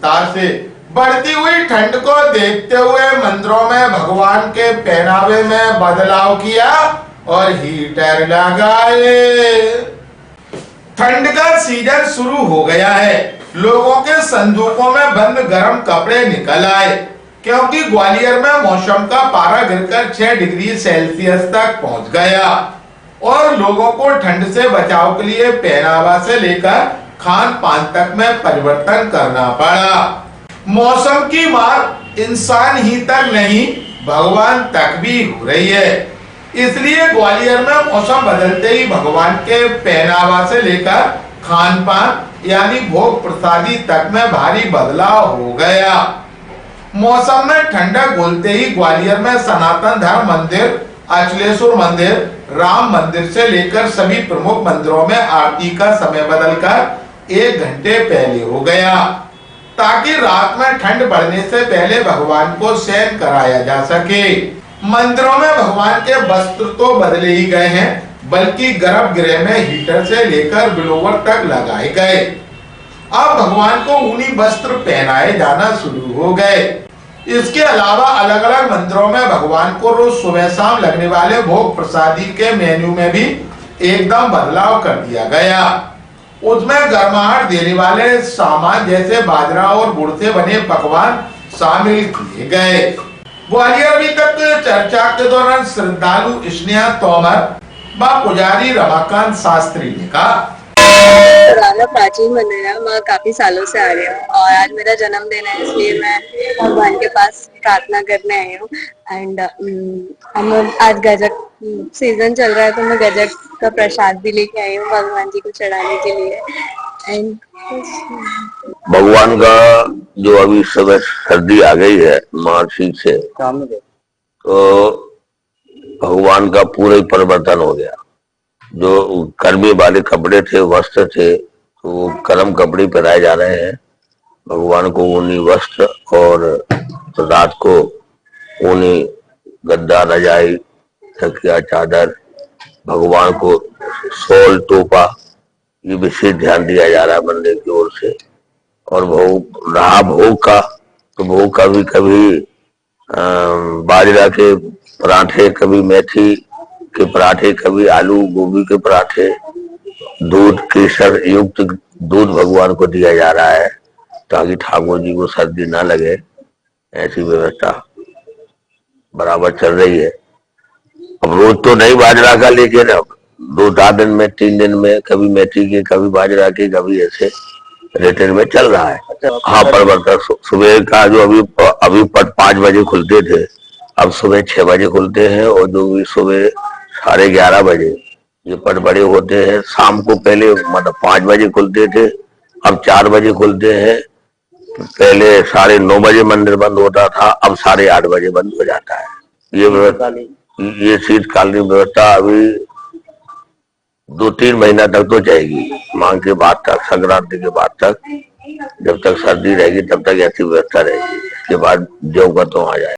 विस्तार से। बढ़ती हुई ठंड को देखते हुए मंदिरों में भगवान के पहनावे में बदलाव किया और हीटर लगाए। ठंड का सीजन शुरू हो गया है। लोगों के संदूकों में बंद गर्म कपड़े निकल आए, क्योंकि ग्वालियर में मौसम का पारा गिरकर 6 डिग्री सेल्सियस तक पहुंच गया और लोगों को ठंड से बचाव के लिए पहनावा से लेकर खान पान तक में परिवर्तन करना पड़ा। मौसम की मार इंसान ही तक नहीं, भगवान तक भी हो रही है। इसलिए ग्वालियर में मौसम बदलते ही भगवान के पहनावा से लेकर खान पान यानी भोग प्रसादी तक में भारी बदलाव हो गया। मौसम में ठंडक घुलते ही ग्वालियर में सनातन धर्म मंदिर, अचलेश्वर मंदिर, राम मंदिर से लेकर सभी प्रमुख मंदिरों में आरती का समय बदलकर 1 घंटे पहले हो गया, ताकि रात में ठंड बढ़ने से पहले भगवान को शयन कराया जा सके। मंदिरों में भगवान के वस्त्र तो बदले ही गए हैं, बल्कि गर्भगृह में हीटर से लेकर ब्लोवर तक लगाए गए। अब भगवान को ऊनी वस्त्र पहनाए जाना शुरू हो गए। इसके अलावा अलग अलग मंदिरों में भगवान को रोज सुबह शाम लगने वाले भोग प्रसादी के मेन्यू में भी एकदम बदलाव कर दिया गया। उसमें गर्माहट देने वाले सामान जैसे बाजरा और गुड़ से बने पकवान शामिल किए गए। ग्वालियर अभी तक चर्चा के दौरान श्रद्धालु स्नेहा तोमर व पुजारी रमाकांत शास्त्री ने कहा, पुराना प्राचीन मंदिर है, मैं काफी सालों से आ रही हूँ और आज मेरा जन्मदिन है, इसलिए मैं भगवान के पास प्रार्थना करने आई हूँ। एंड हम आज गजक सीजन चल रहा है, तो मैं गजक का प्रसाद भी लेके आई हूँ भगवान जी को चढ़ाने के लिए। एंड भगवान का जो अभी समय सर्दी आ गई है मार्च से, तो भगवान का पूरा ही परिवर्तन हो गया। जो गर्मी वाले कपड़े थे, वस्त्र थे, तो गर्म कपड़े पहनाए जा रहे हैं। भगवान को ऊनी वस्त्र और तो रात को ऊनी गद्दा, रजाई, तकिया, चादर, भगवान को शॉल, टोपा, ये विशेष ध्यान दिया जा रहा है मंदिर की ओर से। और भोग रहा भोग का, तो भोग का भी कभी बाजरा के पराठे, कभी मेथी के पराठे, कभी आलू गोभी के पराठे, दूध केसर युक्त दूध भगवान को दिया जा रहा है, ताकि ठाकुर जी को सर्दी ना लगे। ऐसी व्यवस्था बराबर चल रही है। अब रोज तो नहीं बाजरा का, लेकिन अब 2-4 दिन में, 3 दिन में कभी मेथी के, कभी बाजरा के, कभी ऐसे रेटेड में चल रहा है। हाँ, परिवर्तन सुबह का जो अभी पट 5 बजे खुलते थे, अब सुबह 6 बजे खुलते हैं, और जो भी सुबह 11:30 बजे ये पट बड़े होते हैं। शाम को पहले मतलब 5 बजे खुलते थे, अब 4 बजे खुलते हैं। पहले 9:30 बजे मंदिर बंद होता था, अब 8:30 बजे बंद हो जाता है। ये व्यवस्था, ये शीतकालीन व्यवस्था अभी 2-3 महीना तक तो जाएगी, मांग के बाद तक, संक्रांति के बाद तक, जब तक सर्दी रहेगी तब तक ऐसी व्यवस्था रहेगी। इसके बाद जो का तो आ जाए।